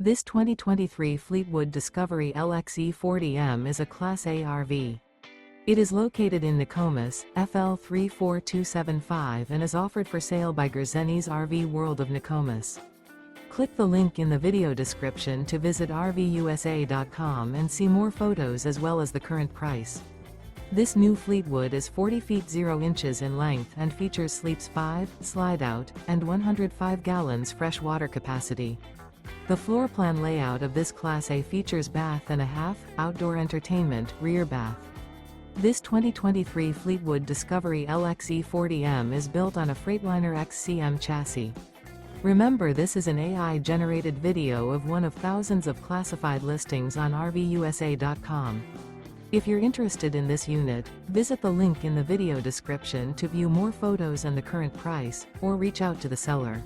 This 2023 Fleetwood Discovery LXE 40M is a Class A RV. It is located in Nokomis, FL 34275 and is offered for sale by Gerzeny's RV World of Nokomis. Click the link in the video description to visit RVUSA.com and see more photos as well as the current price. This new Fleetwood is 40 feet 0 inches in length and features sleeps 5, Slideout, and 105 gallons fresh water capacity. The floor plan layout of this Class A features bath and a half, outdoor entertainment, rear bath. This 2023 Fleetwood Discovery LXE 40M is built on a Freightliner XCM chassis. Remember, this is an AI-generated video of one of thousands of classified listings on RVUSA.com. If you're interested in this unit, visit the link in the video description to view more photos and the current price, or reach out to the seller.